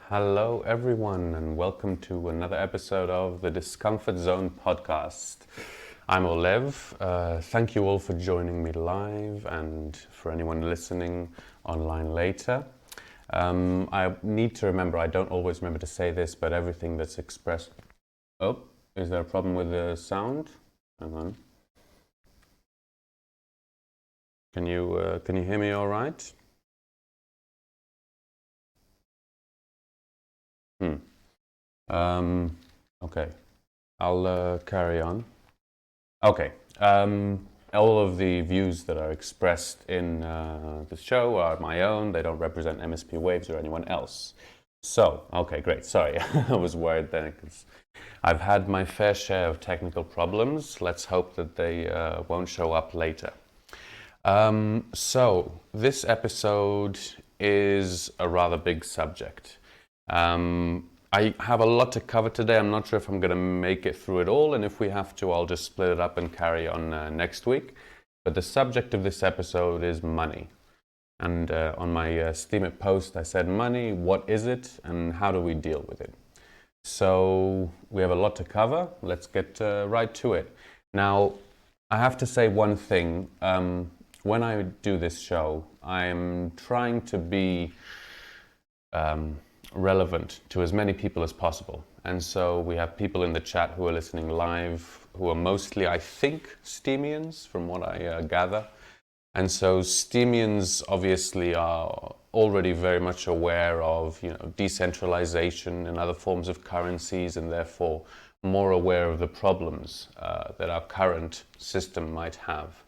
Hello everyone and welcome to another episode of the Discomfort-Zone podcast. I'm Olev. Thank you all for joining me live and for anyone listening online later. I need to remember, I don't always remember to say this, but everything that's expressed... Oh, is there a problem with the sound? Hang on. Can you hear me all right? Okay, I'll carry on. Okay, all of the views that are expressed in the show are my own. They don't represent MSP Waves or anyone else. So, okay, great. Sorry, I was worried then because I've had my fair share of technical problems. Let's hope that they won't show up later. So, this episode is a rather big subject. I have a lot to cover today. I'm not sure if I'm going to make it through it all, and if we have to, I'll just split it up and carry on next week. But the subject of this episode is money. And on my Steam post, I said, money, what is it, and how do we deal with it? So we have a lot to cover. Let's get right to it. Now, I have to say one thing. When I do this show, I'm trying to be relevant to as many people as possible. And so we have people in the chat who are listening live who are mostly, I think, Steamians from what I gather. And so Steamians obviously are already very much aware of, decentralization and other forms of currencies, and therefore more aware of the problems that our current system might have.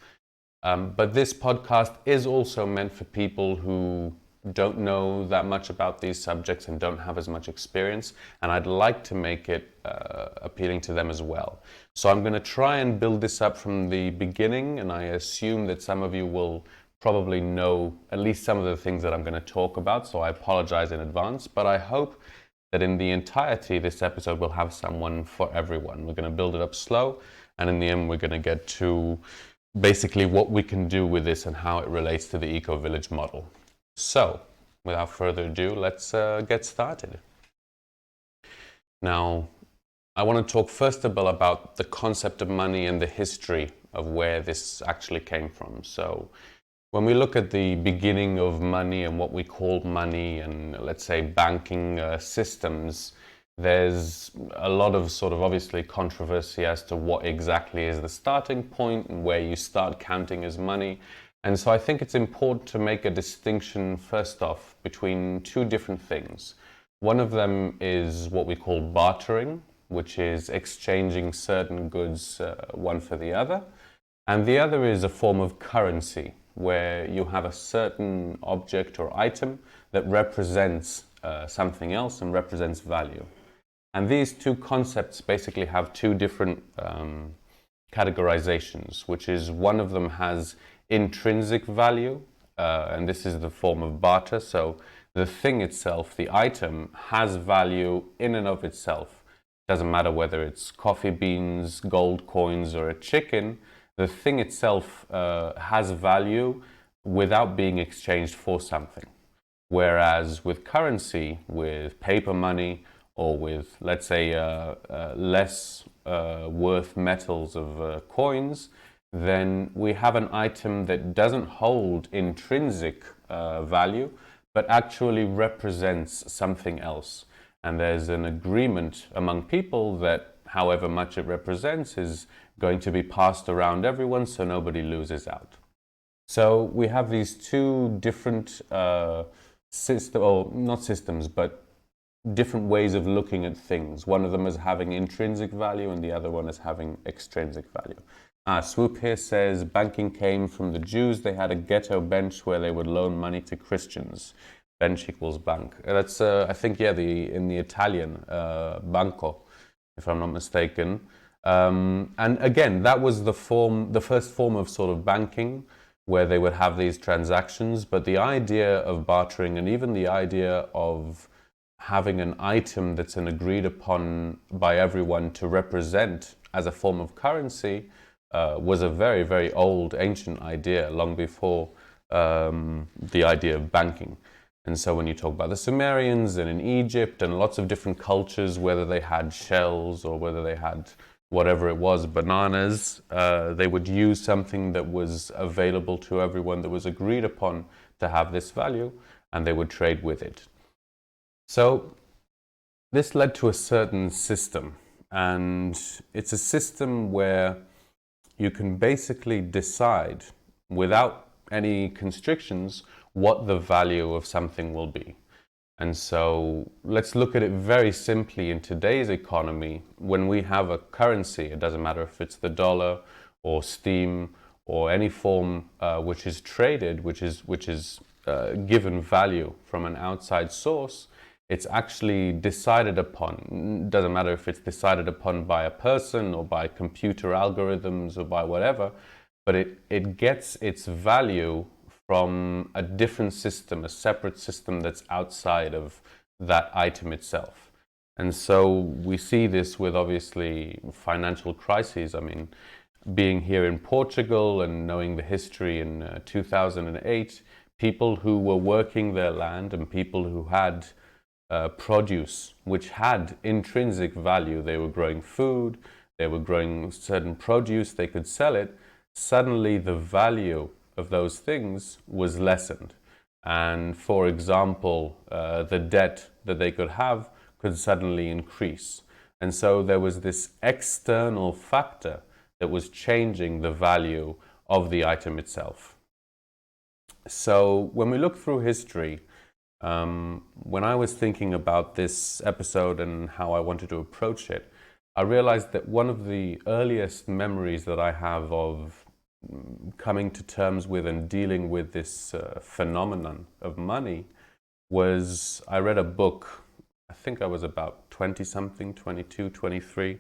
But this podcast is also meant for people who don't know that much about these subjects and don't have as much experience, and I'd like to make it appealing to them as well. So I'm going to try and build this up from the beginning, and I assume that some of you will probably know at least some of the things that I'm going to talk about, so I apologize in advance, but I hope that in the entirety this episode will have someone for everyone. We're going to build it up slow, and in the end we're going to get to basically what we can do with this and how it relates to the ecoVillage model. So, without further ado, let's get started. Now, I want to talk first of all about the concept of money and the history of where this actually came from. So, when we look at the beginning of money and what we call money and, let's say, banking systems, there's a lot of sort of obviously controversy as to what exactly is the starting point and where you start counting as money. And so I think it's important to make a distinction first off between two different things. One of them is what we call bartering, which is exchanging certain goods one for the other. And the other is a form of currency, where you have a certain object or item that represents something else and represents value. And these two concepts basically have two different categorizations, which is one of them has intrinsic value, and this is the form of barter. So the thing itself, the item, has value in and of itself. Doesn't matter whether it's coffee beans, gold coins, or a chicken. The thing itself has value without being exchanged for something. Whereas with currency, with paper money, or with, let's say, less worth metals of coins, then we have an item that doesn't hold intrinsic value, but actually represents something else. And there's an agreement among people that however much it represents is going to be passed around everyone so nobody loses out. So we have these two different not systems, but different ways of looking at things. One of them is having intrinsic value and the other one is having extrinsic value. Swoop here says, banking came from the Jews. They had a ghetto bench where they would loan money to Christians. Bench equals bank. That's, I think, in the Italian, banco, if I'm not mistaken. And again, that was the first form of sort of banking, where they would have these transactions. But the idea of bartering, and even the idea of having an item that's agreed upon by everyone to represent as a form of currency, was a very, very old, ancient idea, long before the idea of banking. And so when you talk about the Sumerians and in Egypt and lots of different cultures, whether they had shells or whether they had whatever it was, bananas, they would use something that was available to everyone, that was agreed upon to have this value, and they would trade with it. So this led to a certain system, and it's a system where you can basically decide without any constrictions what the value of something will be. And so let's look at it very simply in today's economy. When we have a currency, it doesn't matter if it's the dollar or Steam or any form which is traded, which is given value from an outside source, it's actually decided upon. It doesn't matter if it's decided upon by a person or by computer algorithms or by whatever, but it gets its value from a different system, a separate system that's outside of that item itself. And so we see this with obviously financial crises. I mean, being here in Portugal and knowing the history in 2008, people who were working their land and people who had produce which had intrinsic value, they were growing food, they were growing certain produce, they could sell it, suddenly the value of those things was lessened. And for example, the debt that they could have could suddenly increase. And so there was this external factor that was changing the value of the item itself. So when we look through history, when I was thinking about this episode and how I wanted to approach it, I realized that one of the earliest memories that I have of coming to terms with and dealing with this phenomenon of money was I read a book, I think I was about 20-something, 22, 23,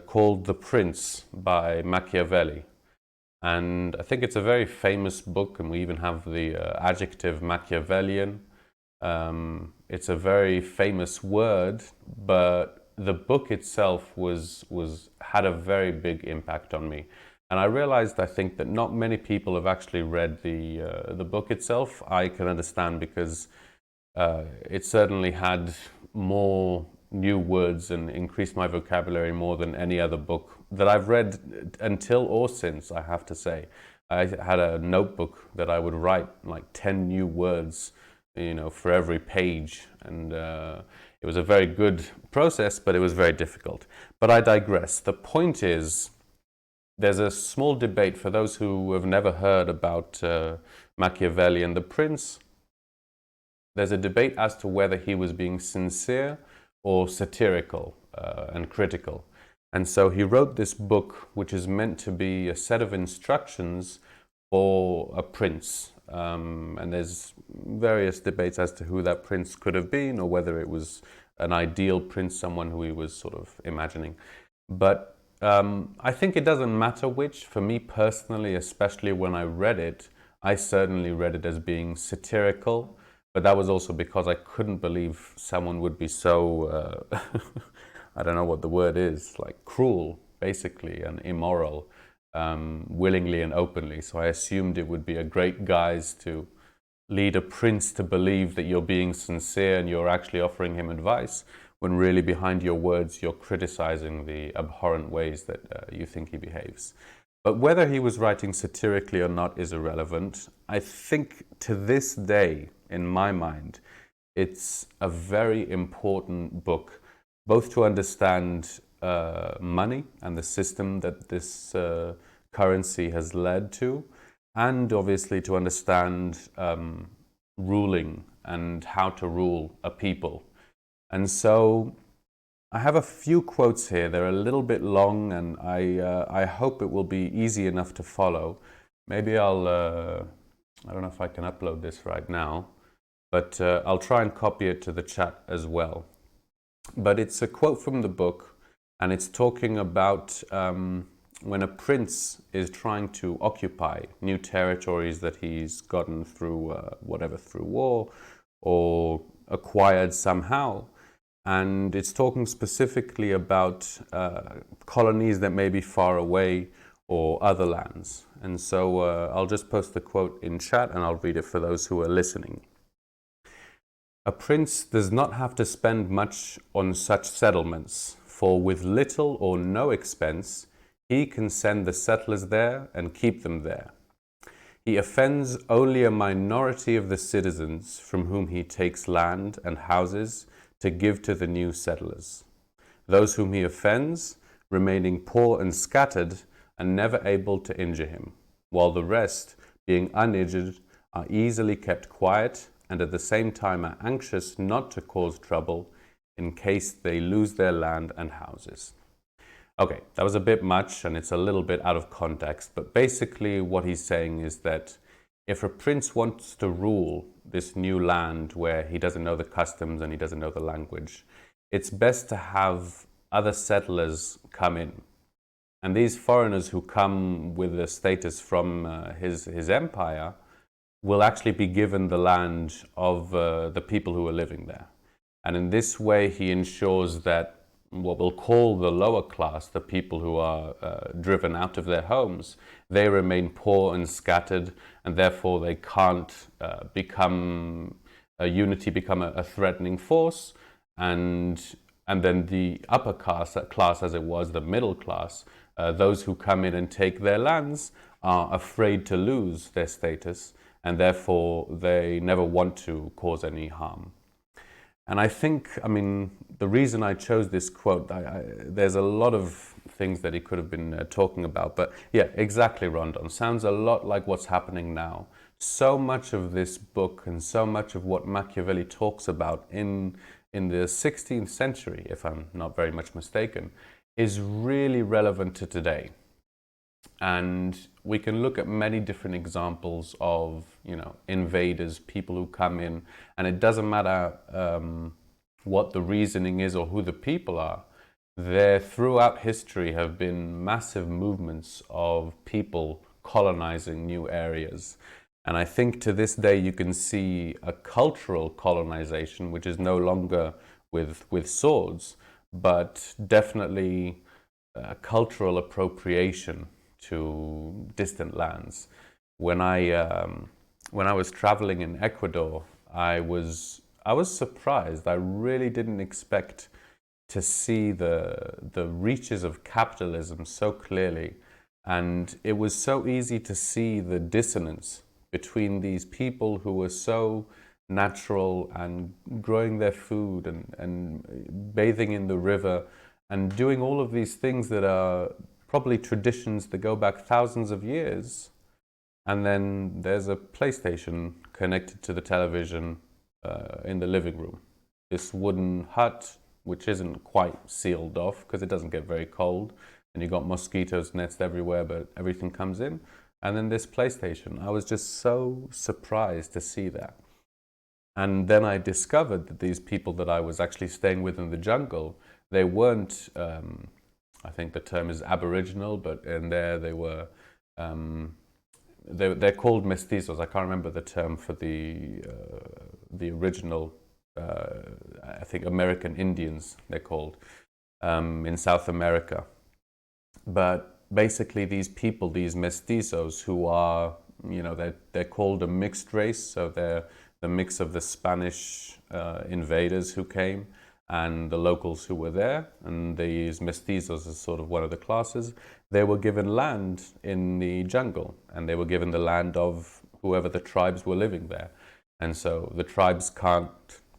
called The Prince by Machiavelli. And I think it's a very famous book, and we even have the adjective Machiavellian. It's a very famous word, but the book itself had a very big impact on me. And I realized, I think, that not many people have actually read the book itself. I can understand, because it certainly had more new words and increased my vocabulary more than any other book that I've read until or since, I have to say. I had a notebook that I would write like 10 new words, for every page. And it was a very good process, but it was very difficult. But I digress. The point is, there's a small debate for those who have never heard about Machiavelli and the Prince. There's a debate as to whether he was being sincere or satirical and critical. And so he wrote this book, which is meant to be a set of instructions for a prince. And there's various debates as to who that prince could have been, or whether it was an ideal prince, someone who he was sort of imagining. But I think it doesn't matter which. For me personally, especially when I read it, I certainly read it as being satirical. But that was also because I couldn't believe someone would be so, I don't know what the word is, like cruel, basically, and immoral, willingly and openly. So I assumed it would be a great guise to lead a prince to believe that you're being sincere and you're actually offering him advice, when really behind your words you're criticizing the abhorrent ways that you think he behaves. But whether he was writing satirically or not is irrelevant. I think to this day, in my mind, it's a very important book, both to understand money and the system that this currency has led to, and obviously to understand ruling and how to rule a people. And so I have a few quotes here. They're a little bit long, and I hope it will be easy enough to follow. Maybe I don't know if I can upload this right now, but I'll try and copy it to the chat as well. But it's a quote from the book, and it's talking about when a prince is trying to occupy new territories that he's gotten through through war or acquired somehow, and it's talking specifically about colonies that may be far away or other lands. And so I'll just post the quote in chat and I'll read it for those who are listening. A prince does not have to spend much on such settlements, for with little or no expense he can send the settlers there and keep them there. He offends only a minority of the citizens from whom he takes land and houses to give to the new settlers. Those whom he offends, remaining poor and scattered, are never able to injure him, while the rest, being uninjured, are easily kept quiet and at the same time are anxious not to cause trouble in case they lose their land and houses. Okay, that was a bit much and it's a little bit out of context, but basically what he's saying is that if a prince wants to rule this new land where he doesn't know the customs and he doesn't know the language, it's best to have other settlers come in. And these foreigners who come with the status from his empire will actually be given the land of the people who are living there. And in this way, he ensures that what we'll call the lower class, the people who are driven out of their homes, they remain poor and scattered, and therefore they can't become a unity, become a threatening force. And then the upper class as it was, the middle class, those who come in and take their lands are afraid to lose their status, and therefore they never want to cause any harm. And I think, the reason I chose this quote, there's a lot of things that he could have been talking about, but yeah, exactly, Rondon. Sounds a lot like what's happening now. So much of this book and so much of what Machiavelli talks about in the 16th century, if I'm not very much mistaken, is really relevant to today. And we can look at many different examples of, invaders, people who come in, and it doesn't matter what the reasoning is or who the people are. There, throughout history, have been massive movements of people colonizing new areas. And I think to this day you can see a cultural colonization, which is no longer with swords, but definitely cultural appropriation to distant lands. When I was traveling in Ecuador, I was surprised. I really didn't expect to see the reaches of capitalism so clearly, and it was so easy to see the dissonance between these people who were so natural and growing their food and bathing in the river and doing all of these things that are probably traditions that go back thousands of years. And then there's a PlayStation connected to the television in the living room. This wooden hut, which isn't quite sealed off because it doesn't get very cold. And you got mosquitoes, nets everywhere, but everything comes in. And then this PlayStation. I was just so surprised to see that. And then I discovered that these people that I was actually staying with in the jungle, they weren't, I think the term is aboriginal, but in there they were, they're called mestizos. I can't remember the term for the original, I think American Indians they're called, in South America. But basically these people, these mestizos who are, they're called a mixed race, so they're the mix of the Spanish invaders who came and the locals who were there, and these mestizos is sort of one of the classes. They were given land in the jungle, and they were given the land of whoever the tribes were living there. And so the tribes can't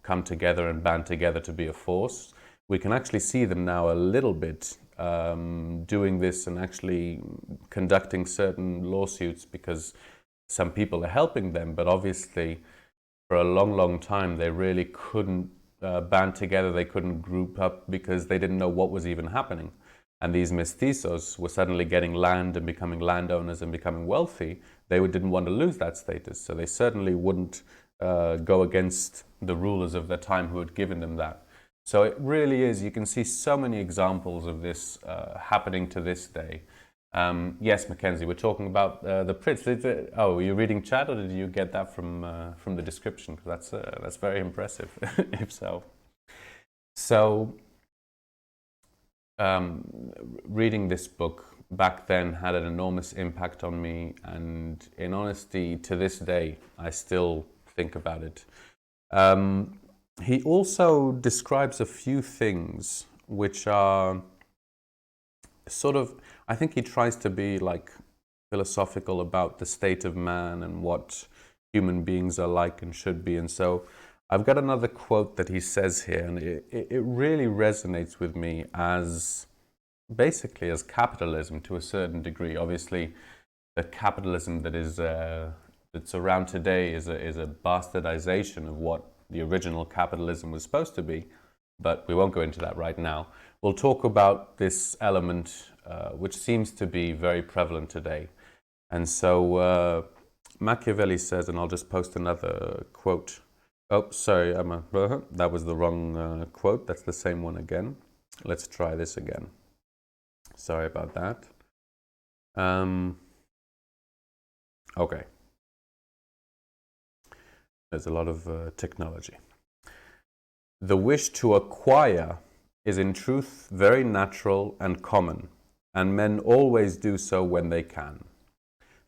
come together and band together to be a force. We can actually see them now a little bit doing this and actually conducting certain lawsuits because some people are helping them, but obviously for a long, long time they really couldn't band together, they couldn't group up because they didn't know what was even happening. And these mestizos were suddenly getting land and becoming landowners and becoming wealthy. They didn't want to lose that status, so they certainly wouldn't go against the rulers of their time who had given them that. So it really is, you can see so many examples of this happening to this day. Yes, Mackenzie, we're talking about the Prince. Oh, were you reading chat, or did you get that from the description? 'Cause that's very impressive, if so. So, um, reading this book back then had an enormous impact on me, and in honesty, to this day, I still think about it. Um, he also describes a few things which are sort of, I think he tries to be like philosophical about the state of man and what human beings are like and should be. And so I've got another quote that he says here, and it really resonates with me as basically as capitalism to a certain degree. Obviously, the capitalism that is that's around today is a bastardization of what the original capitalism was supposed to be, but we won't go into that right now. We'll talk about this element which seems to be very prevalent today. And so Machiavelli says, and I'll just post another quote. Oh, sorry, that was the wrong quote. That's the same one again. Let's try this again. Sorry about that. Okay. There's a lot of technology. The wish to acquire is in truth very natural and common, and men always do so when they can.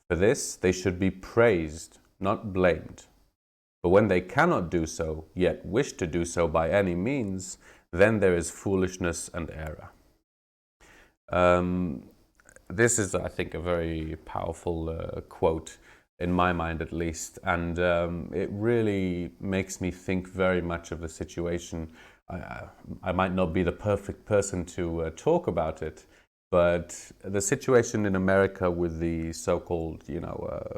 For this they should be praised, not blamed. But when they cannot do so, yet wish to do so by any means, then there is foolishness and error. This is, I think, a very powerful quote, in my mind at least, and it really makes me think very much of the situation. I might not be the perfect person to talk about it, but the situation in America with the so-called,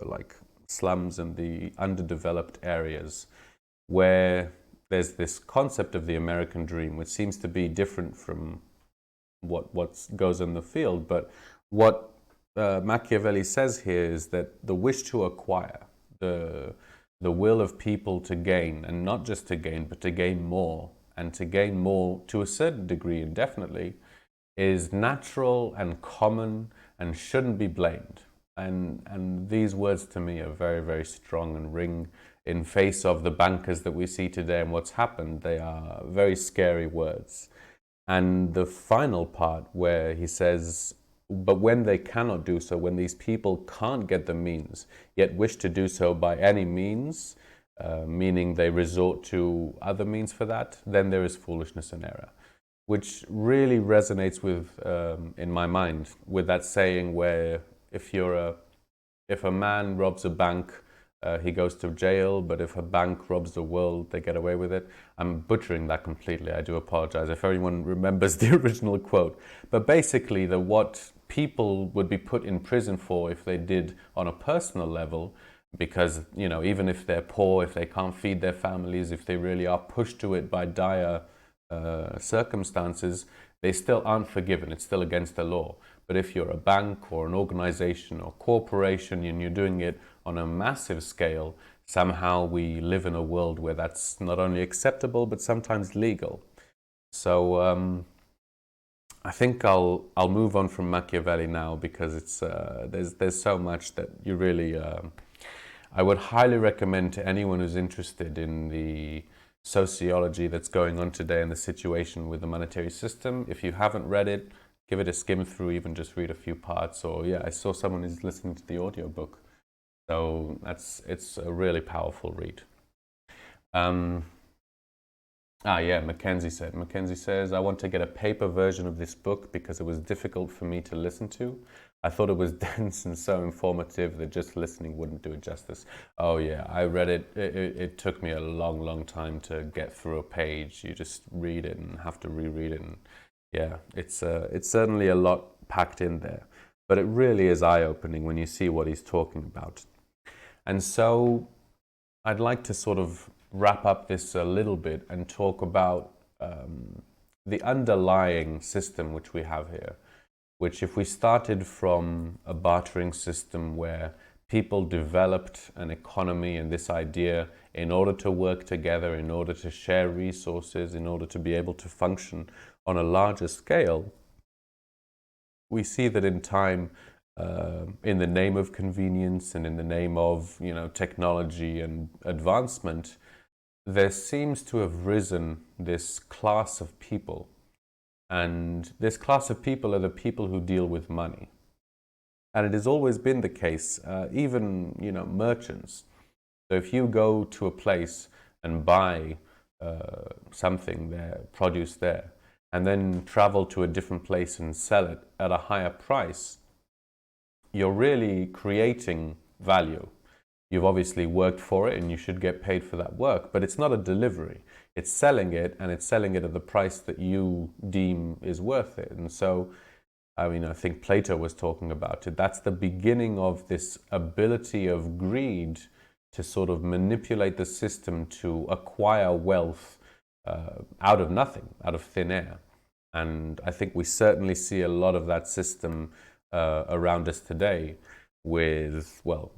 like slums and the underdeveloped areas, where there's this concept of the American dream, which seems to be different from what goes in the field. But what Machiavelli says here is that the wish to acquire, the will of people to gain, and not just to gain, but to gain more, and to gain more to a certain degree indefinitely, is natural and common and shouldn't be blamed. And these words to me are very, very strong and ring in face of the bankers that we see today and what's happened. They are very scary words. And the final part where he says, but when they cannot do so, when these people can't get the means, yet wish to do so by any means, meaning they resort to other means for that, then there is foolishness and error. Which really resonates with, in my mind, with that saying where if a man robs a bank, he goes to jail, but if a bank robs the world, they get away with it. I'm butchering that completely. I do apologize if everyone remembers the original quote. But basically, what people would be put in prison for if they did on a personal level, because, even if they're poor, if they can't feed their families, if they really are pushed to it by dire circumstances, they still aren't forgiven. It's still against the law. But if you're a bank or an organization or corporation and you're doing it on a massive scale, somehow we live in a world where that's not only acceptable but sometimes legal. So I think I'll move on from Machiavelli now, because it's there's so much that you really I would highly recommend to anyone who's interested in the sociology that's going on today and the situation with the monetary system. If you haven't read it, give it a skim through, even just read a few parts. Or I saw someone is listening to the audiobook. So it's a really powerful read. Mackenzie says, I want to get a paper version of this book because it was difficult for me to listen to. I thought it was dense and so informative that just listening wouldn't do it justice. Oh yeah, I read it. It took me a long, long time to get through a page. You just read it and have to reread it. And yeah, it's certainly a lot packed in there. But it really is eye-opening when you see what he's talking about. And so I'd like to sort of wrap up this a little bit and talk about the underlying system which we have here, which, if we started from a bartering system where people developed an economy and this idea in order to work together, in order to share resources, in order to be able to function on a larger scale, we see that in time in the name of convenience and in the name of, technology and advancement, there seems to have risen this class of people. And this class of people are the people who deal with money. And it has always been the case, even, merchants. So if you go to a place and buy something there, produce there, and then travel to a different place and sell it at a higher price, you're really creating value. You've obviously worked for it and you should get paid for that work, but it's not a delivery. It's selling it, and it's selling it at the price that you deem is worth it. And so, I think Plato was talking about it. That's the beginning of this ability of greed to sort of manipulate the system to acquire wealth out of nothing, out of thin air. And I think we certainly see a lot of that system around us today with, well,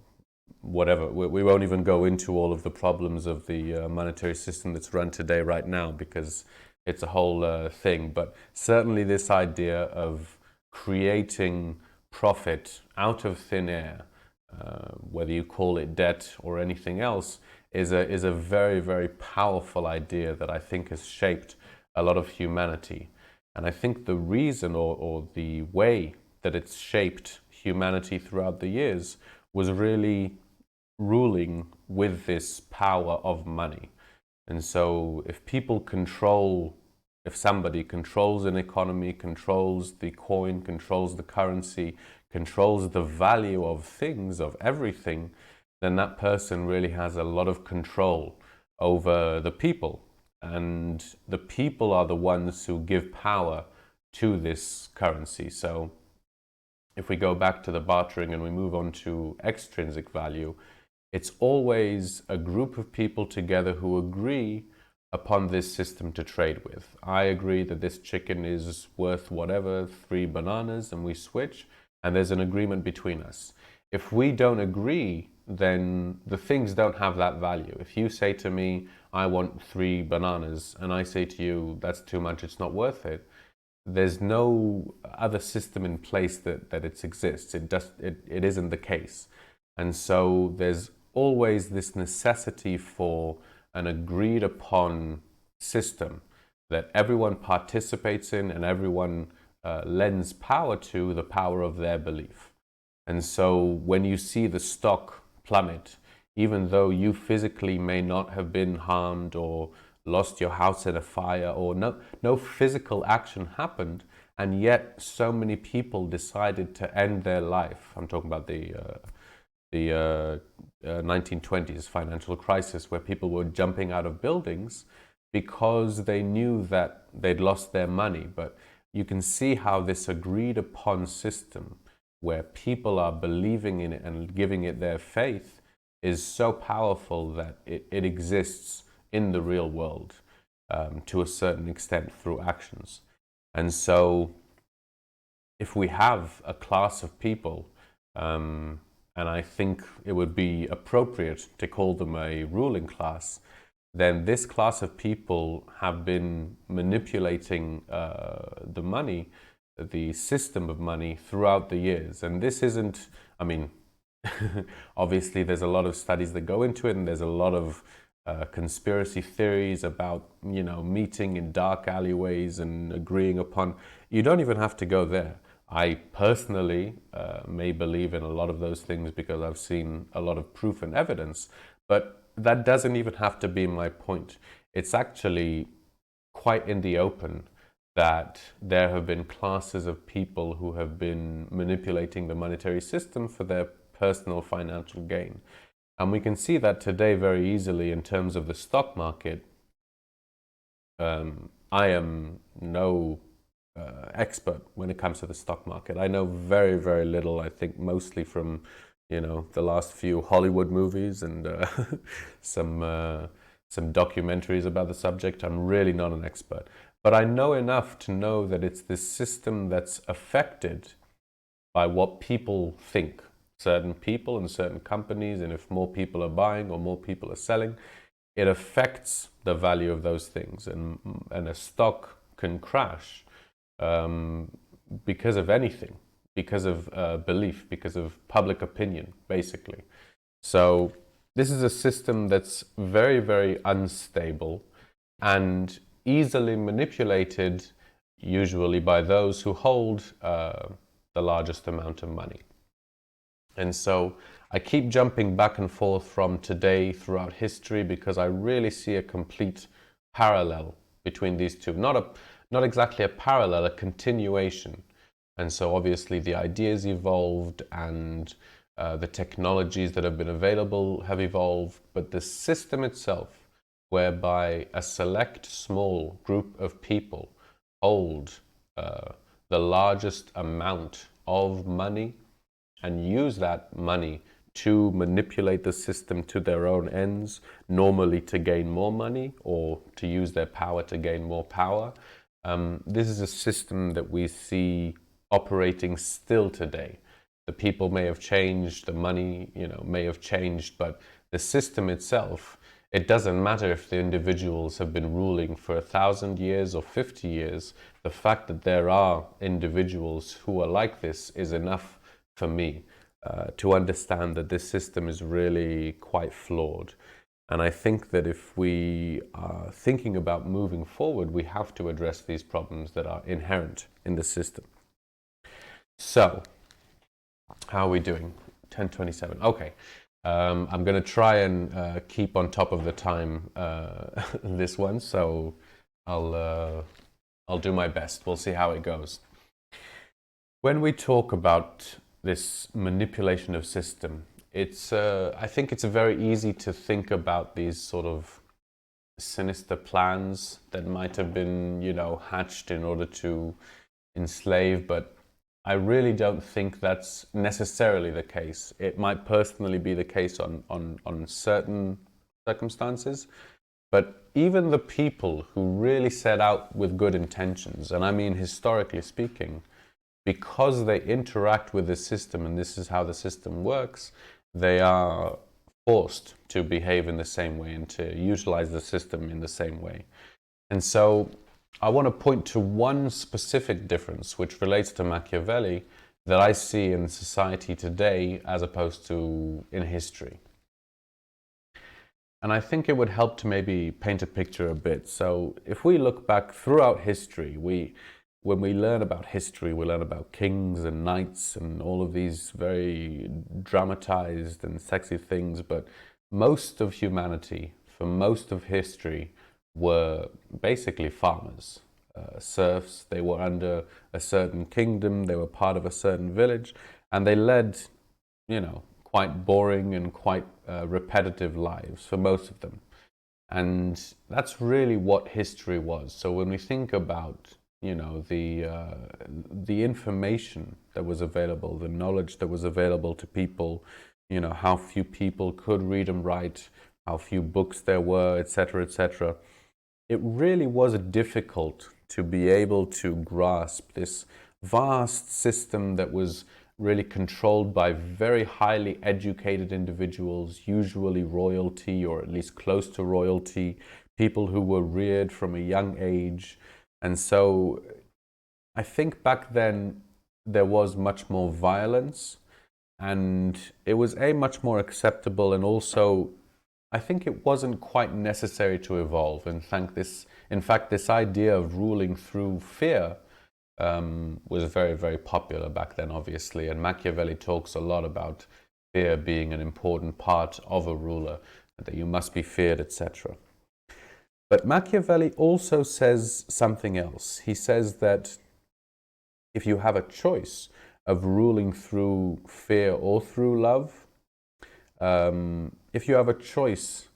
whatever. We won't even go into all of the problems of the monetary system that's run today right now, because it's a whole thing. But certainly this idea of creating profit out of thin air, whether you call it debt or anything else, is a very, very powerful idea that I think has shaped a lot of humanity. And I think the reason or the way that it's shaped humanity throughout the years was really ruling with this power of money. And so if somebody controls an economy, controls the coin, controls the currency, controls the value of things, of everything, then that person really has a lot of control over the people. And the people are the ones who give power to this currency. So if we go back to the bartering and we move on to extrinsic value, it's always a group of people together who agree upon this system to trade with. I agree that this chicken is worth whatever, 3 bananas, and we switch, and there's an agreement between us. If we don't agree, then the things don't have that value. If you say to me, I want 3 bananas, and I say to you, that's too much, it's not worth it, there's no other system in place that it exists. It isn't the case. And so there's always this necessity for an agreed upon system that everyone participates in and everyone lends power to, the power of their belief. And so when you see the stock plummet, even though you physically may not have been harmed or lost your house in a fire, or no physical action happened, and yet so many people decided to end their life. I'm talking about the 1920s financial crisis, where people were jumping out of buildings because they knew that they'd lost their money. But you can see how this agreed upon system, where people are believing in it and giving it their faith, is so powerful that it exists in the real world to a certain extent through actions. And so if we have a class of people, and I think it would be appropriate to call them a ruling class, then this class of people have been manipulating the money, the system of money, throughout the years. And this isn't, obviously there's a lot of studies that go into it, and there's a lot of conspiracy theories about, meeting in dark alleyways and agreeing upon. You don't even have to go there. I personally may believe in a lot of those things because I've seen a lot of proof and evidence, but that doesn't even have to be my point. It's actually quite in the open that there have been classes of people who have been manipulating the monetary system for their personal financial gain. And we can see that today very easily in terms of the stock market. I am no expert when it comes to the stock market. I know very, very little. I think mostly from, the last few Hollywood movies and some documentaries about the subject. I'm really not an expert. But I know enough to know that it's this system that's affected by what people think. Certain people and certain companies, and if more people are buying or more people are selling, it affects the value of those things. And a stock can crash because of anything. because of belief, because of public opinion, basically. So this is a system that's very, very unstable and easily manipulated, usually by those who hold the largest amount of money. And so I keep jumping back and forth from today throughout history because I really see a complete parallel between these two. Not exactly a parallel, a continuation. And so obviously the ideas evolved and the technologies that have been available have evolved, but the system itself, whereby a select small group of people hold the largest amount of money and use that money to manipulate the system to their own ends, normally to gain more money or to use their power to gain more power. This is a system that we see operating still today. The people may have changed, the money, may have changed, but the system itself, it doesn't matter if the individuals have been ruling for 1,000 years or 50 years. The fact that there are individuals who are like this is enough for me to understand that this system is really quite flawed. And I think that if we are thinking about moving forward, we have to address these problems that are inherent in the system. So, how are we doing? 10:27. Okay. I'm going to try and keep on top of the time this one, so I'll do my best. We'll see how it goes. When we talk about this manipulation of system, I think it's very easy to think about these sort of sinister plans that might have been, hatched in order to enslave, but I really don't think that's necessarily the case. It might personally be the case on certain circumstances, but even the people who really set out with good intentions, and I mean historically speaking, because they interact with the system and this is how the system works, they are forced to behave in the same way and to utilize the system in the same way. And so I want to point to one specific difference which relates to Machiavelli that I see in society today as opposed to in history. And I think it would help to maybe paint a picture a bit. So if we look back throughout history, when we learn about history, we learn about kings and knights and all of these very dramatized and sexy things, but most of humanity, for most of history, were basically farmers, serfs. They were under a certain kingdom, they were part of a certain village, and they led, quite boring and quite repetitive lives for most of them. And that's really what history was. So when we think about the information that was available, the knowledge that was available to people, how few people could read and write, how few books there were, etc., etc. It really was difficult to be able to grasp this vast system that was really controlled by very highly educated individuals, usually royalty or at least close to royalty, people who were reared from a young age. And so I think back then there was much more violence and it was much more acceptable, and also I think it wasn't quite necessary to evolve. In fact, this idea of ruling through fear was very, very popular back then, obviously, and Machiavelli talks a lot about fear being an important part of a ruler, that you must be feared, etc. But Machiavelli also says something else. He says that if you have a choice of ruling through fear or through love, if you have a choice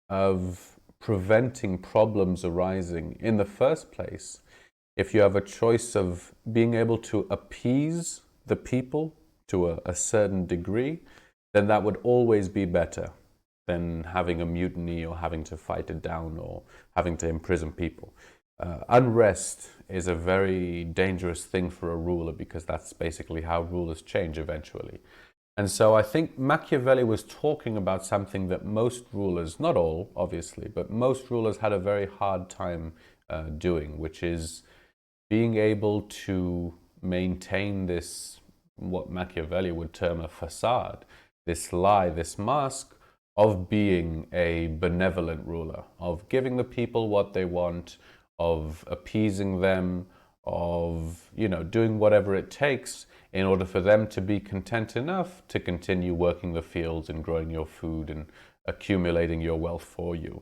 of preventing problems arising in the first place, if you have a choice of being able to appease the people to a certain degree, then that would always be better than having a mutiny or having to fight it down or having to imprison people. Unrest is a very dangerous thing for a ruler because that's basically how rulers change eventually. And so I think Machiavelli was talking about something that most rulers, not all obviously, but most rulers had a very hard time doing, which is being able to maintain this what Machiavelli would term a facade, this lie, this mask of being a benevolent ruler, of giving the people what they want, of appeasing them, of, doing whatever it takes in order for them to be content enough to continue working the fields and growing your food and accumulating your wealth for you.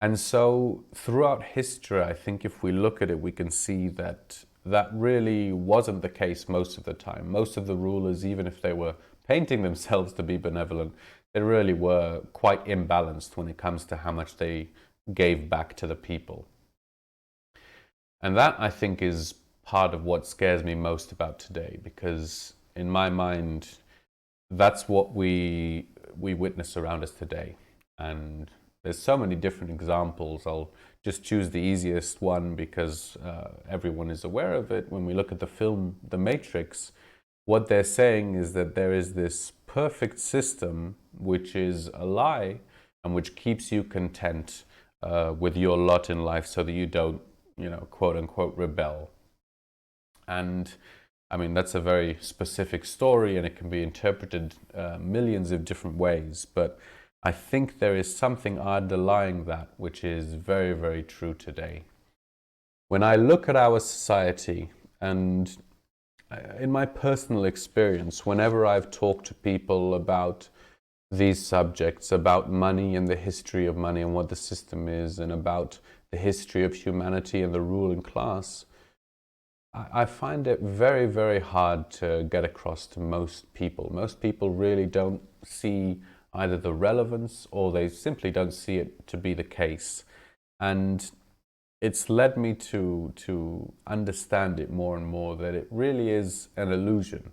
And so throughout history, I think if we look at it, we can see that that really wasn't the case most of the time. Most of the rulers, even if they were painting themselves to be benevolent, they really were quite imbalanced when it comes to how much they gave back to the people. And that, I think, is part of what scares me most about today, because in my mind, that's what we witness around us today. And there's so many different examples. I'll just choose the easiest one because everyone is aware of it. When we look at the film The Matrix, what they're saying is that there is this perfect system which is a lie and which keeps you content with your lot in life so that you don't, quote unquote, rebel. And I mean, that's a very specific story and it can be interpreted millions of different ways. But I think there is something underlying that which is very, very true today. When I look at our society, and in my personal experience, whenever I've talked to people about these subjects, about money and the history of money and what the system is, and about the history of humanity and the ruling class, I find it very, very hard to get across to most people. Most people really don't see either the relevance or they simply don't see it to be the case. And it's led me to understand it more and more that it really is an illusion.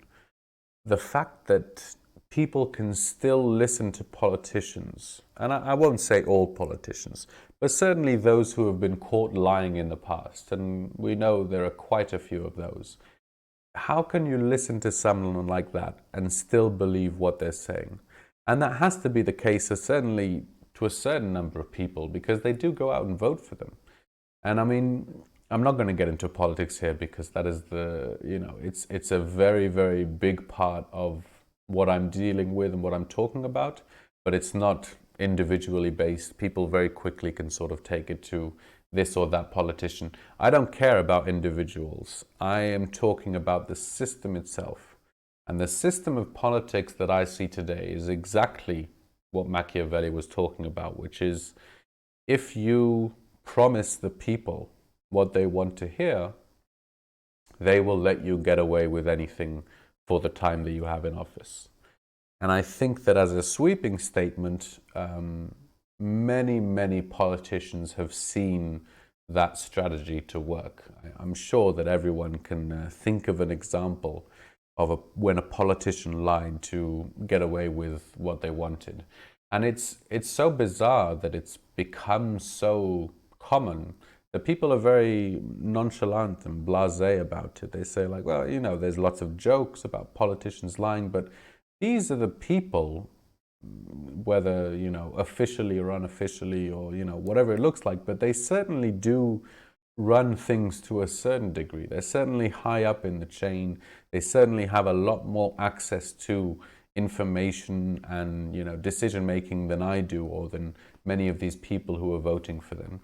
The fact that people can still listen to politicians, and I won't say all politicians, but certainly those who have been caught lying in the past, and we know there are quite a few of those. How can you listen to someone like that and still believe what they're saying? And that has to be the case, certainly to a certain number of people, because they do go out and vote for them. And I mean, I'm not going to get into politics here because that is it's a very, very big part of what I'm dealing with and what I'm talking about, but it's not individually based. People very quickly can sort of take it to this or that politician. I don't care about individuals. I am talking about the system itself. And the system of politics that I see today is exactly what Machiavelli was talking about, which is if you promise the people what they want to hear, they will let you get away with anything for the time that you have in office. And I think that as a sweeping statement, many, many politicians have seen that strategy to work. I'm sure that everyone can think of an example of when a politician lied to get away with what they wanted. And it's so bizarre that it's become so common that people are very nonchalant and blasé about it. They say like, well, there's lots of jokes about politicians lying, but these are the people, whether, officially or unofficially or, whatever it looks like, but they certainly do run things to a certain degree. They're certainly high up in the chain. They certainly have a lot more access to information and, decision making than I do or than many of these people who are voting for them.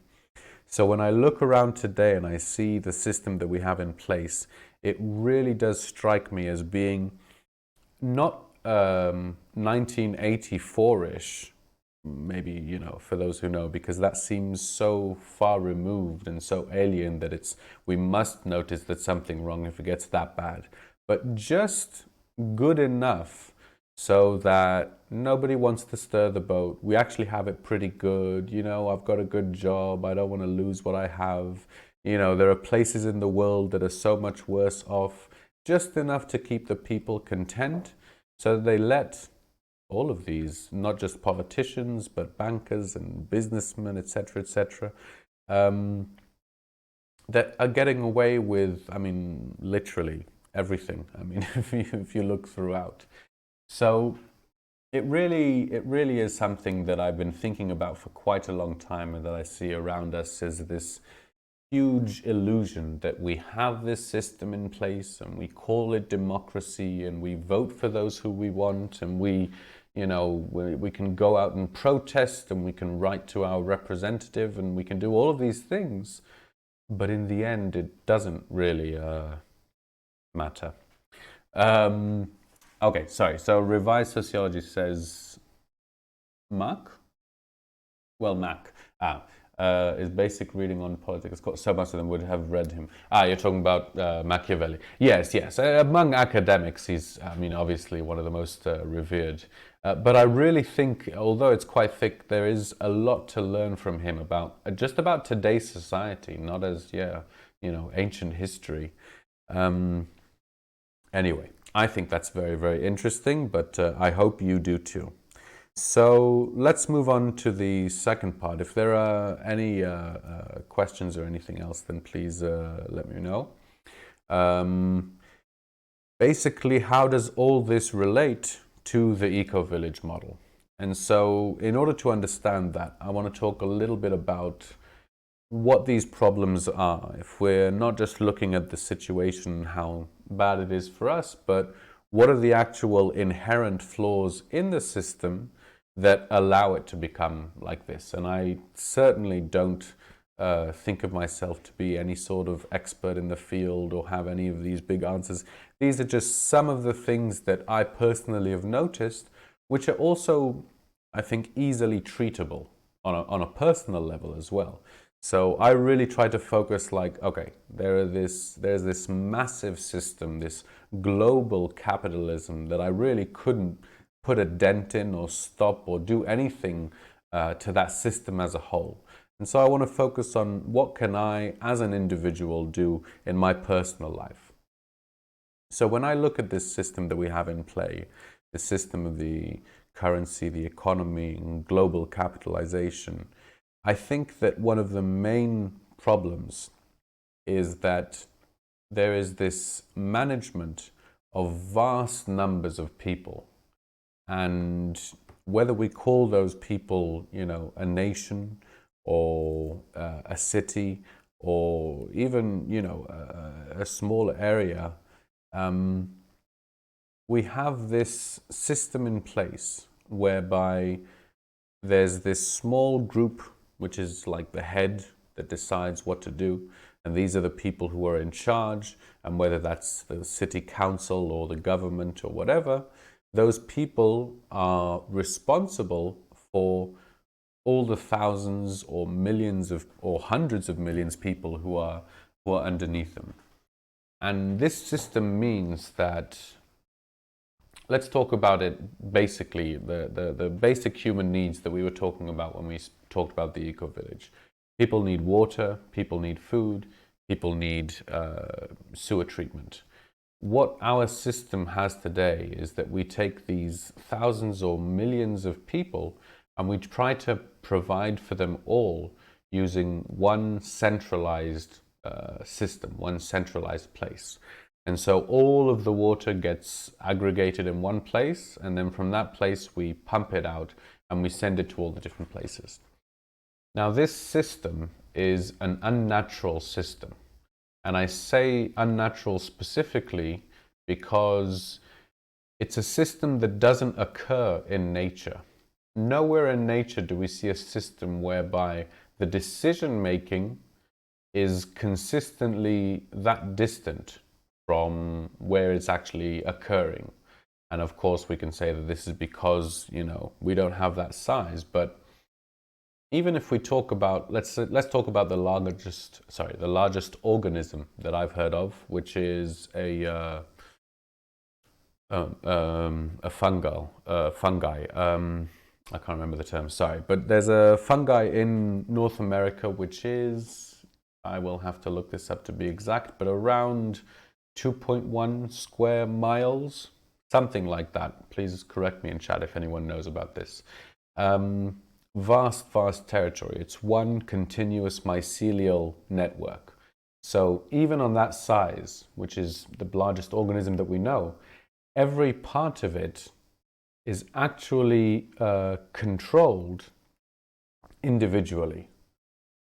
So when I look around today and I see the system that we have in place, it really does strike me as being not 1984-ish, maybe, for those who know, because that seems so far removed and so alien that we must notice that something wrong if it gets that bad. But just good enough so that nobody wants to stir the boat. We actually have it pretty good. I've got a good job. I don't want to lose what I have. There are places in the world that are so much worse off, just enough to keep the people content. So they let all of these, not just politicians, but bankers and businessmen, etc., etc., that are getting away with, literally everything. If you look throughout. So it really is something that I've been thinking about for quite a long time and that I see around us is this huge illusion that we have this system in place and we call it democracy and we vote for those who we want and we can go out and protest and we can write to our representative and we can do all of these things. But in the end, it doesn't really matter. Okay, sorry. So revised sociology says Mark? Well, Mac. His basic reading on politics. So much of them would have read him. You're talking about Machiavelli. Yes, yes. Among academics, he's, obviously one of the most revered. But I really think, although it's quite thick, there is a lot to learn from him about just about today's society, not as, ancient history. Anyway, I think that's very, very interesting, but I hope you do too. So let's move on to the second part. If there are any questions or anything else, then please let me know. Basically, how does all this relate to the eco-village model? And so in order to understand that, I want to talk a little bit about what these problems are. If we're not just looking at the situation, how bad it is for us, but what are the actual inherent flaws in the system that allow it to become like this? And I certainly don't think of myself to be any sort of expert in the field or have any of these big answers. These are just some of the things that I personally have noticed, which are also, I think, easily treatable on a personal level as well. So I really try to focus like, okay, there's this massive system, this global capitalism that I really couldn't put a dent in or stop or do anything to that system as a whole. And so I want to focus on what can I as an individual do in my personal life. So when I look at this system that we have in play, the system of the currency, the economy, and global capitalization, I think that one of the main problems is that there is this management of vast numbers of people. And whether we call those people, a nation or a city or even, a small area, we have this system in place whereby there's this small group which is like the head that decides what to do. And these are the people who are in charge, and whether that's the city council or the government or whatever, those people are responsible for all the thousands or millions of or hundreds of millions of people who are underneath them. And this system means that, let's talk about it basically, the basic human needs that we were talking about when we talked about the eco-village. People need water, people need food, people need sewer treatment. What our system has today is that we take these thousands or millions of people and we try to provide for them all using one centralized system, one centralized place. And so all of the water gets aggregated in one place, and then from that place we pump it out and we send it to all the different places. Now this system is an unnatural system. And I say unnatural specifically because it's a system that doesn't occur in nature. Nowhere in nature do we see a system whereby the decision making is consistently that distant from where it's actually occurring. And of course we can say that this is because, we don't have that size, but even if we talk about, let's talk about the largest organism that I've heard of, which is a fungi. I can't remember the term, sorry, but there's a fungi in North America which is, I will have to look this up to be exact, but around 2.1 square miles, something like that. Please correct me in chat if anyone knows about this. Vast territory. It's one continuous mycelial network. So even on that size, which is the largest organism that we know, every part of it is actually controlled individually,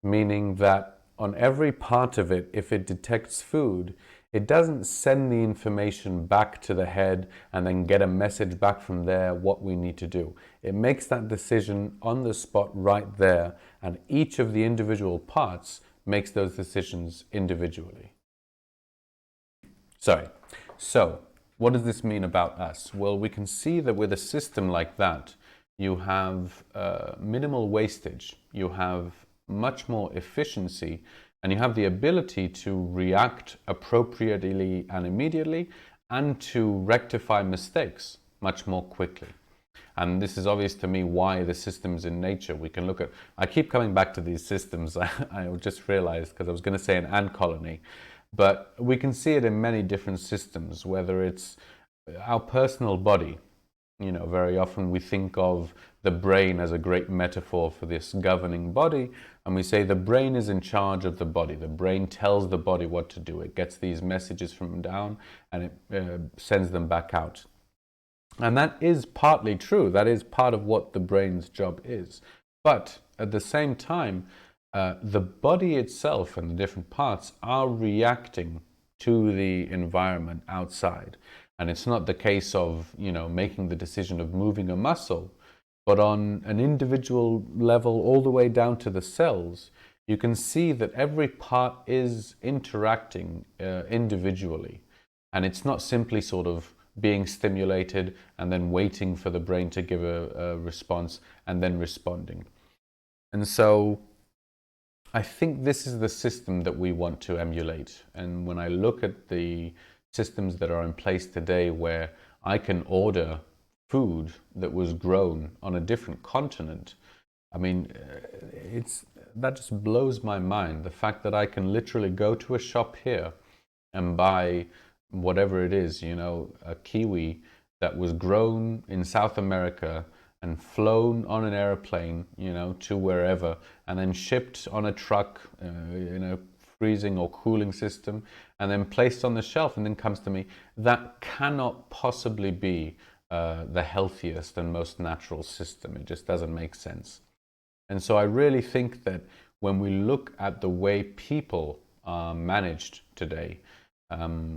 meaning that on every part of it, if it detects food, it doesn't send the information back to the head and then get a message back from there what we need to do. It makes that decision on the spot right there, and each of the individual parts makes those decisions individually. So what does this mean about us? Well, we can see that with a system like that, you have minimal wastage, you have much more efficiency, and you have the ability to react appropriately and immediately, and to rectify mistakes much more quickly. And this is obvious to me why the systems in nature, we can look at, I keep coming back to these systems, I just realized, because I was going to say an ant colony, but we can see it in many different systems, whether it's our personal body. You know, very often we think of the brain as a great metaphor for this governing body, and we say the brain is in charge of the body. The brain tells the body what to do. It gets these messages from down and it sends them back out. And that is partly true. That is part of what the brain's job is. But at the same time, the body itself and the different parts are reacting to the environment outside. And it's not the case of, you know, making the decision of moving a muscle, but on an individual level, all the way down to the cells, you can see that every part is interacting individually. And it's not simply sort of being stimulated and then waiting for the brain to give a response and then responding. And so I think this is the system that we want to emulate. And when I look at the systems that are in place today, where I can order food that was grown on a different continent, I mean, that just blows my mind. The fact that I can literally go to a shop here and buy whatever it is, you know, a kiwi that was grown in South America and flown on an airplane, you know, to wherever, and then shipped on a truck in a freezing or cooling system, and then placed on the shelf, and then comes to me. That cannot possibly be the healthiest and most natural system. It just doesn't make sense. And so I really think that when we look at the way people are managed today,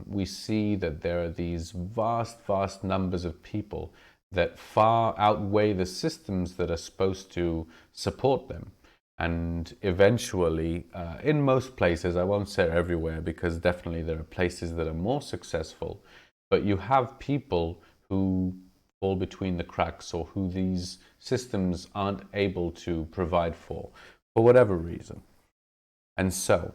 we see that there are these vast numbers of people that far outweigh the systems that are supposed to support them. And eventually, in most places, I won't say everywhere, because definitely there are places that are more successful, but you have people who fall between the cracks, or who these systems aren't able to provide for whatever reason. And so,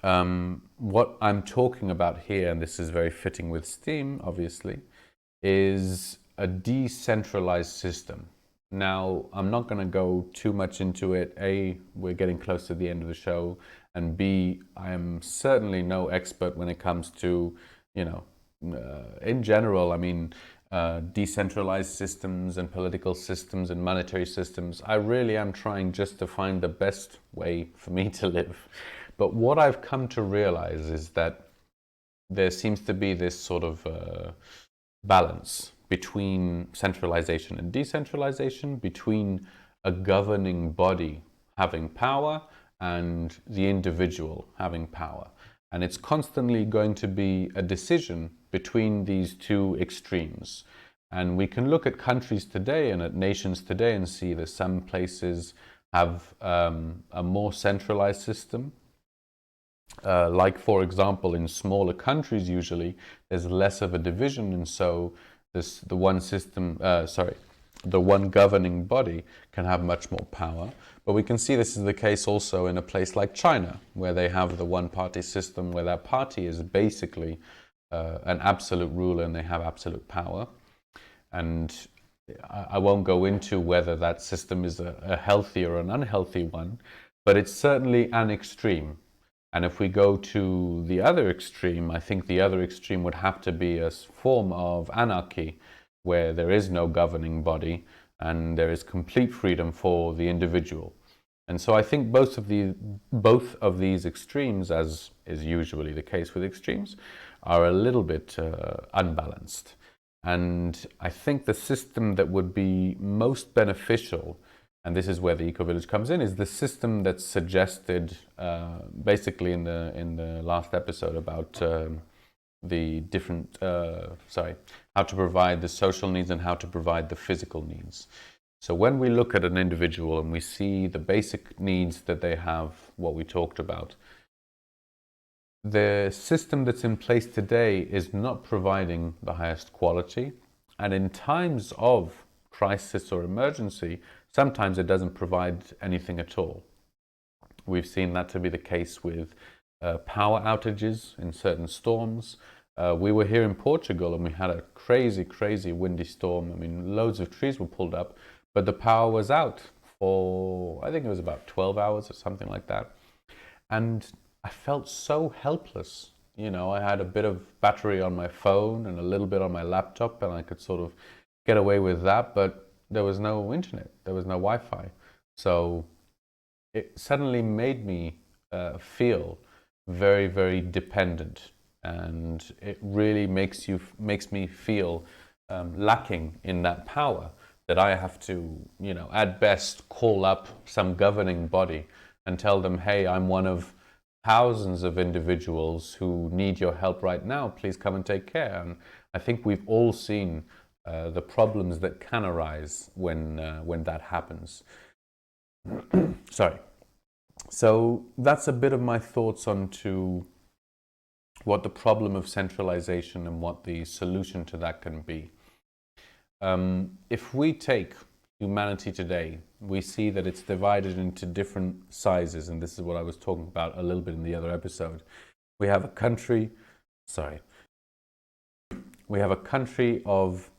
what I'm talking about here, and this is very fitting with STEAM, obviously, is a decentralized system. Now, I'm not going to go too much into it. A, we're getting close to the end of the show, and B, I am certainly no expert when it comes to, you know, in general, I mean, decentralized systems and political systems and monetary systems. I really am trying just to find the best way for me to live. But what I've come to realize is that there seems to be this sort of balance between centralization and decentralization, between a governing body having power and the individual having power. And it's constantly going to be a decision between these two extremes. And we can look at countries today and at nations today and see that some places have a more centralized system. Like, for example, in smaller countries, usually there's less of a division, and so the one governing body can have much more power. But we can see this is the case also in a place like China, where they have the one-party system, where that party is basically an absolute ruler and they have absolute power. And I won't go into whether that system is a healthy or an unhealthy one, but it's certainly an extreme. And if we go to the other extreme, I think the other extreme would have to be a form of anarchy, where there is no governing body and there is complete freedom for the individual. And so I think both of these extremes, as is usually the case with extremes, are a little bit unbalanced. And I think the system that would be most beneficial and this is where the ecoVillage comes in, is the system that's suggested basically in the last episode about the different, how to provide the social needs and how to provide the physical needs. So when we look at an individual and we see the basic needs that they have, what we talked about, the system that's in place today is not providing the highest quality. And in times of crisis or emergency, sometimes it doesn't provide anything at all. We've seen that to be the case with power outages in certain storms. We were here in Portugal and we had a crazy, crazy windy storm. I mean, loads of trees were pulled up, but the power was out for, I think it was about 12 hours or something like that. And I felt so helpless. You know, I had a bit of battery on my phone and a little bit on my laptop, and I could sort of get away with that, but there was no internet, there was no Wi-Fi. So it suddenly made me feel very, very dependent, and it really makes me feel lacking in that power, that I have to, you know, at best call up some governing body and tell them, hey, I'm one of thousands of individuals who need your help right now. Please come and take care. And I think we've all seen the problems that can arise when that happens. Sorry. So that's a bit of my thoughts on to what the problem of centralization and what the solution to that can be. If we take humanity today, we see that it's divided into different sizes, and this is what I was talking about a little bit in the other episode. We have a country of,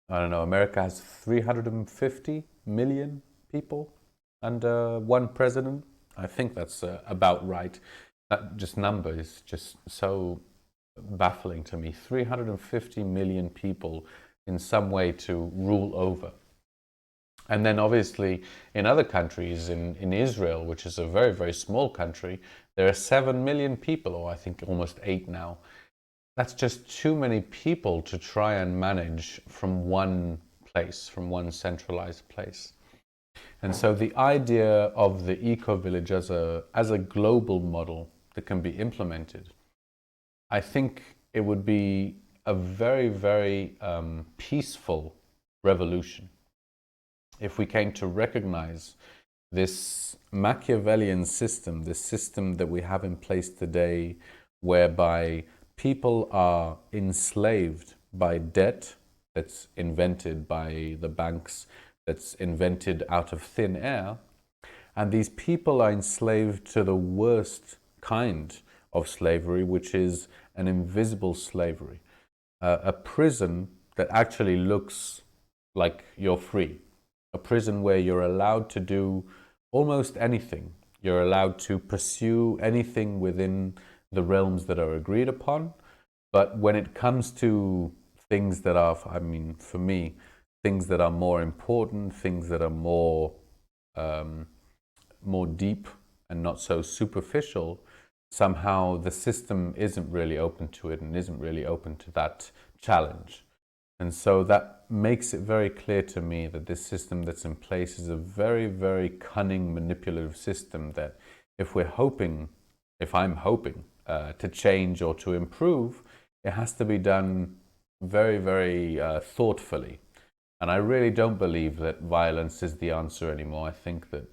I don't know, America has 350 million people and one president. I think that's about right. That just number is just so baffling to me. 350 million people in some way to rule over. And then obviously in other countries, in Israel, which is a very, very small country, there are 7 million people, or I think almost 8 now. That's just too many people to try and manage from one place, from one centralized place. And so the idea of the eco-village as a global model that can be implemented, I think it would be a very, very peaceful revolution if we came to recognize this Machiavellian system, this system that we have in place today, whereby people are enslaved by debt that's invented by the banks, that's invented out of thin air, and these people are enslaved to the worst kind of slavery, which is an invisible slavery, a prison that actually looks like you're free. A prison where you're allowed to do almost anything. You're allowed to pursue anything within the realms that are agreed upon. But when it comes to things that are, I mean, for me, things that are more important, things that are more deep and not so superficial, somehow the system isn't really open to it and isn't really open to that challenge. And so that makes it very clear to me that this system that's in place is a very, very cunning, manipulative system that if I'm hoping to change or to improve, it has to be done very, very thoughtfully. And I really don't believe that violence is the answer anymore. I think that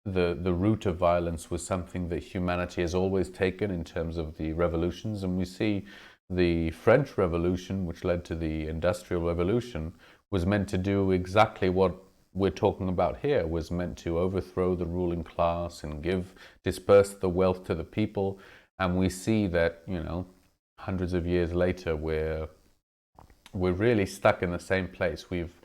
the root of violence was something that humanity has always taken in terms of the revolutions, and we see the French Revolution, which led to the Industrial Revolution, was meant to do exactly what we're talking about here, was meant to overthrow the ruling class and disperse the wealth to the people. And we see that, you know, hundreds of years later, we're really stuck in the same place. We've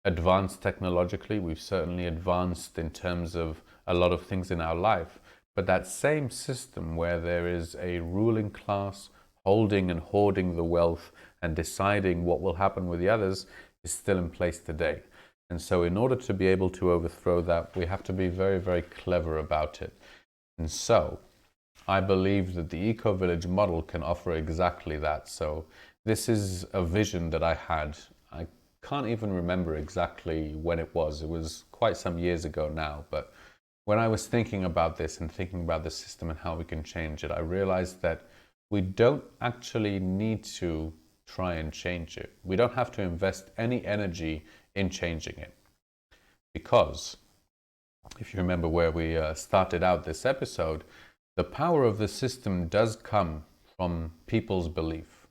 advanced technologically, we've certainly advanced in terms of a lot of things in our life, but that same system where there is a ruling class holding and hoarding the wealth and deciding what will happen with the others is still in place today. And so in order to be able to overthrow that, we have to be very, very clever about it. And so I believe that the eco-village model can offer exactly that. So this is a vision that I had. I can't even remember exactly when it was. It was quite some years ago now, but when I was thinking about this and thinking about the system and how we can change it, I realized that we don't actually need to try and change it. We don't have to invest any energy in changing it. Because if you remember where we started out this episode, the power of the system does come from people's belief.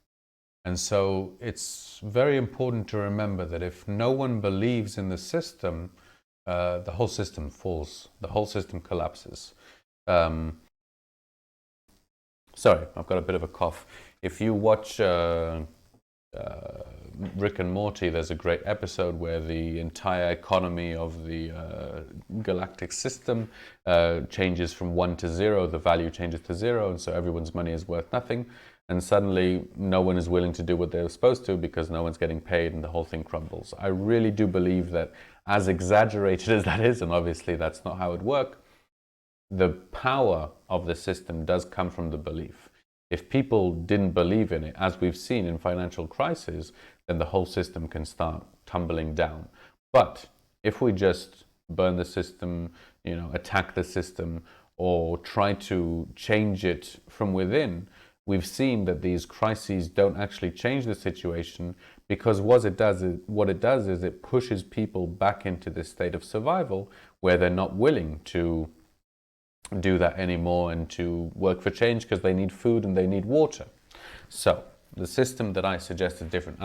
And so it's very important to remember that if no one believes in the system, the whole system falls, the whole system collapses. Sorry, I've got a bit of a cough. If you watch Rick and Morty, there's a great episode where the entire economy of the galactic system changes from 1 to 0, the value changes to 0, and so everyone's money is worth nothing. And suddenly no one is willing to do what they're supposed to because no one's getting paid and the whole thing crumbles. I really do believe that, as exaggerated as that is, and obviously that's not how it works, the power of the system does come from the belief. If people didn't believe in it, as we've seen in financial crises, then the whole system can start tumbling down. But if we just burn the system, attack the system, or try to change it from within, we've seen that these crises don't actually change the situation, because what it does is it pushes people back into this state of survival where they're not willing to do that anymore and to work for change because they need food and they need water. So the system that I suggest is different.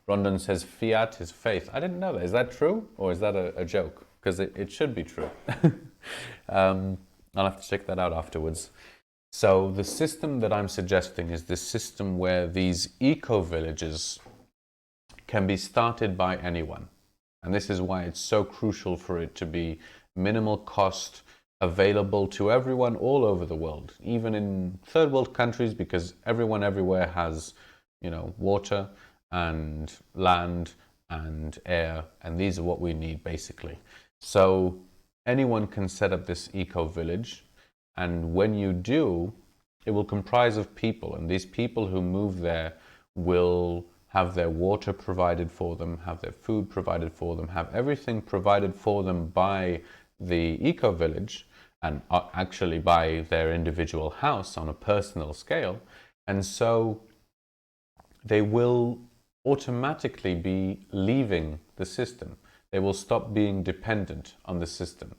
Rondon says fiat is faith. I didn't know that. Is that true, or is that a joke? Because it should be true. I'll have to check that out afterwards. So the system that I'm suggesting is this system where these eco-villages can be started by anyone. And this is why it's so crucial for it to be minimal cost, available to everyone all over the world, even in third world countries, because everyone everywhere has, water and land and air, and these are what we need basically. So anyone can set up this eco-village. And when you do, it will comprise of people. And these people who move there will have their water provided for them, have their food provided for them, have everything provided for them by the eco-village, and actually by their individual house on a personal scale. And so they will automatically be leaving the system. They will stop being dependent on the system.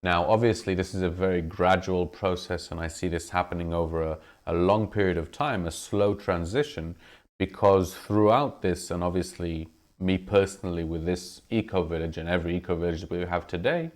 Now, obviously, this is a very gradual process, and I see this happening over a long period of time, a slow transition, because throughout this, and obviously me personally with this eco-village and every eco-village we have today,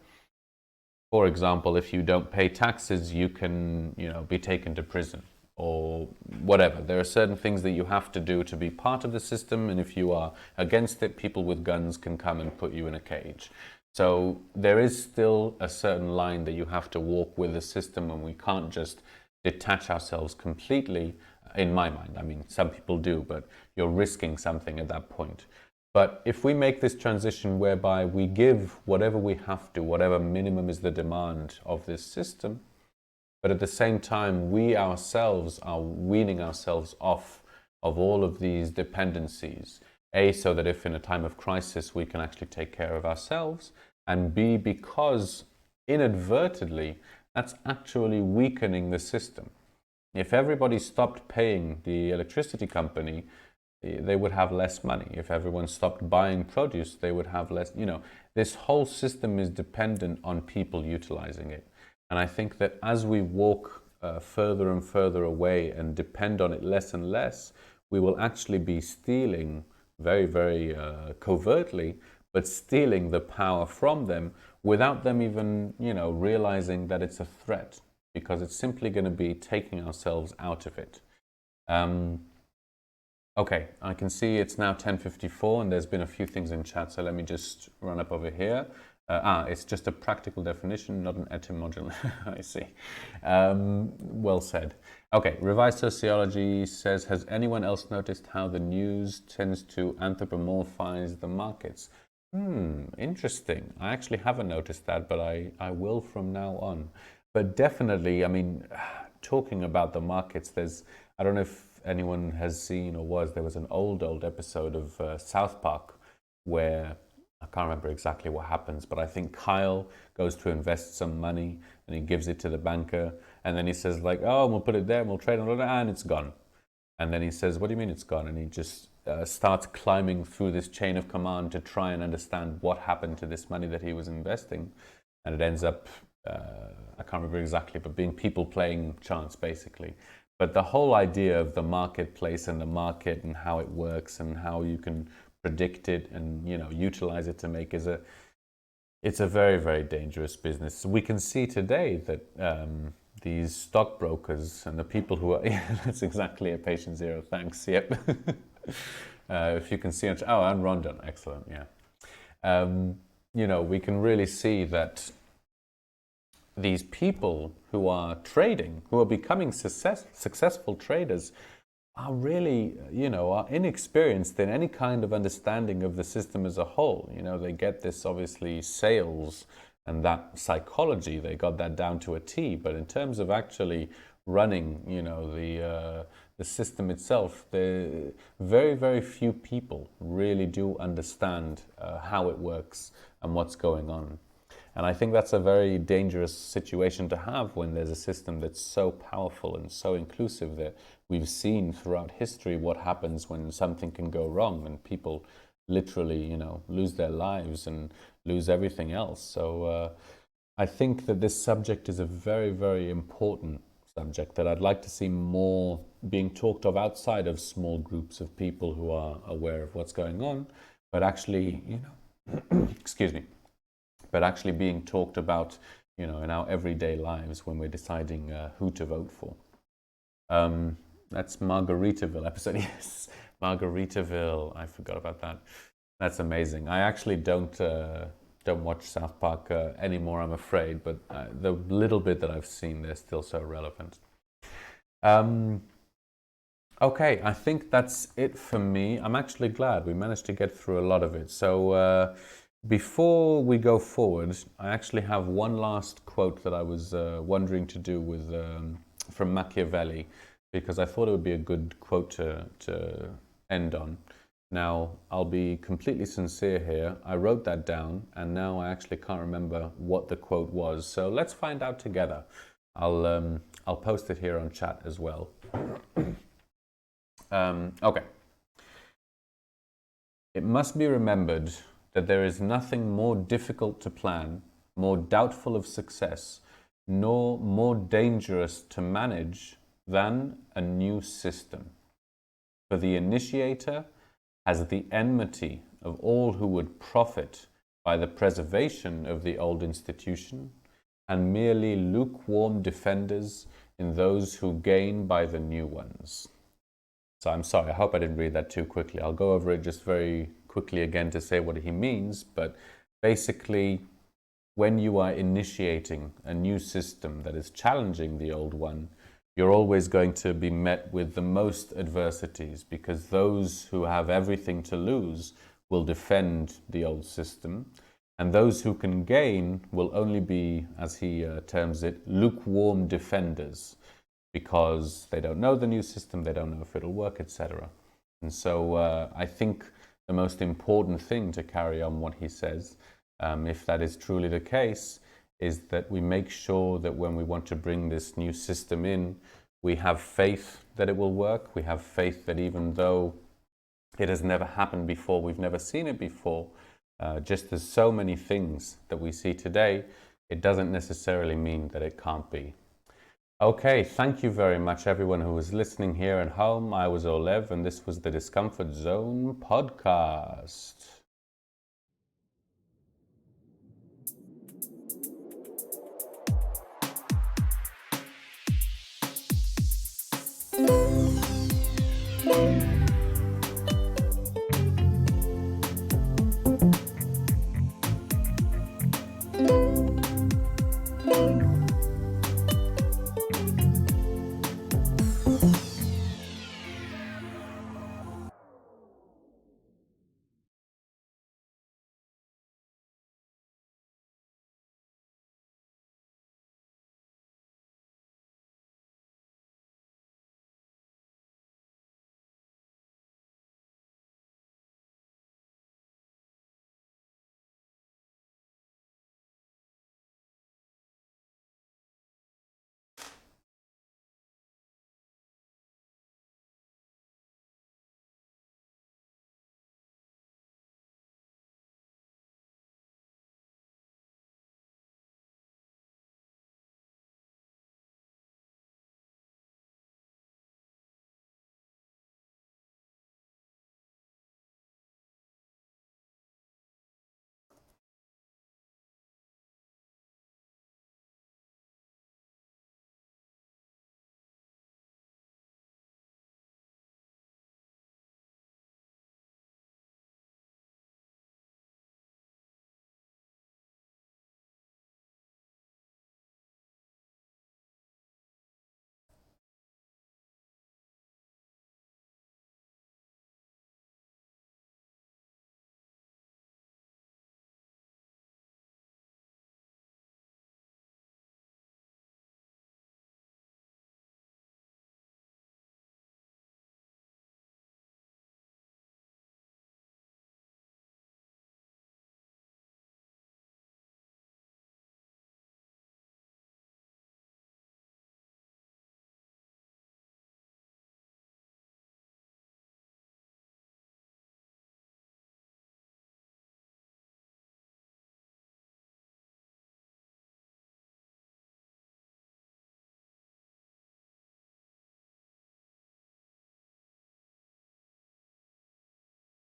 for example, if you don't pay taxes, you can, be taken to prison or whatever. There are certain things that you have to do to be part of the system, and if you are against it, people with guns can come and put you in a cage. So there is still a certain line that you have to walk with the system, and we can't just detach ourselves completely, in my mind. I mean, some people do, but you're risking something at that point. But if we make this transition whereby we give whatever we have to, whatever minimum is the demand of this system, but at the same time we ourselves are weaning ourselves off of all of these dependencies, A, so that if in a time of crisis we can actually take care of ourselves, and B, because inadvertently that's actually weakening the system. If everybody stopped paying the electricity company, they would have less money. If everyone stopped buying produce, they would have less. This whole system is dependent on people utilizing it. And I think that as we walk further and further away and depend on it less and less, we will actually be stealing very, very covertly, but stealing the power from them without them even, realizing that it's a threat, because it's simply going to be taking ourselves out of it. Okay, I can see it's now 10:54 and there's been a few things in chat, so let me just run up over here. It's just a practical definition, not an etymology. I see. Well said. Okay, Revised Sociology says, has anyone else noticed how the news tends to anthropomorphize the markets? Interesting. I actually haven't noticed that, but I will from now on. But definitely, I mean, talking about the markets, I don't know if anyone has seen or there was an old episode of South Park where I can't remember exactly what happens, but I think Kyle goes to invest some money and he gives it to the banker, and then he says like, oh, we'll put it there and we'll trade on it, and it's gone. And then he says, what do you mean it's gone? And he just starts climbing through this chain of command to try and understand what happened to this money that he was investing. And it ends up, I can't remember exactly, but being people playing chance basically. But the whole idea of the marketplace and the market and how it works and how you can predict it and, you know, utilize it to make it's a very, very dangerous business. We can see today that these stockbrokers and the people who are, yeah, that's exactly a patient zero, thanks, yep. If you can see, oh, and Rondon, excellent, yeah. You know, we can really see that these people who are trading, who are becoming successful traders, are really, you know, are inexperienced in any kind of understanding of the system as a whole. You know, they get this obviously sales and that psychology, they got that down to a T. But in terms of actually running, you know, the system itself, very, very few people really do understand how it works and what's going on. And I think that's a very dangerous situation to have when there's a system that's so powerful and so inclusive that we've seen throughout history what happens when something can go wrong and people literally, you know, lose their lives and lose everything else. So I think that this subject is a very, very important subject that I'd like to see more being talked of outside of small groups of people who are aware of what's going on, but actually, you know, excuse me, but actually being talked about, you know, in our everyday lives when we're deciding who to vote for. That's Margaritaville episode. Yes, Margaritaville. I forgot about that. That's amazing. I actually don't watch South Park anymore, I'm afraid, but the little bit that I've seen, they're still so relevant. Okay, I think that's it for me. I'm actually glad we managed to get through a lot of it. So before we go forward, I actually have one last quote that I was wondering to do with from Machiavelli, because I thought it would be a good quote to end on. Now, I'll be completely sincere here. I wrote that down, and now I actually can't remember what the quote was. So let's find out together. I'll post it here on chat as well. Okay. It must be remembered that there is nothing more difficult to plan, more doubtful of success, nor more dangerous to manage than a new system. For the initiator has the enmity of all who would profit by the preservation of the old institution, and merely lukewarm defenders in those who gain by the new ones. So I'm sorry, I hope I didn't read that too quickly. I'll go over it just very quickly again to say what he means, but basically, when you are initiating a new system that is challenging the old one, you're always going to be met with the most adversities, because those who have everything to lose will defend the old system, and those who can gain will only be, as he terms it, lukewarm defenders, because they don't know the new system, they don't know if it'll work, etc. And so I think the most important thing to carry on what he says, if that is truly the case, is that we make sure that when we want to bring this new system in, we have faith that it will work. We have faith that even though it has never happened before, we've never seen it before, just as so many things that we see today, it doesn't necessarily mean that it can't be. Okay, thank you very much everyone who was listening here at home. I was Olev, and this was the Discomfort Zone podcast.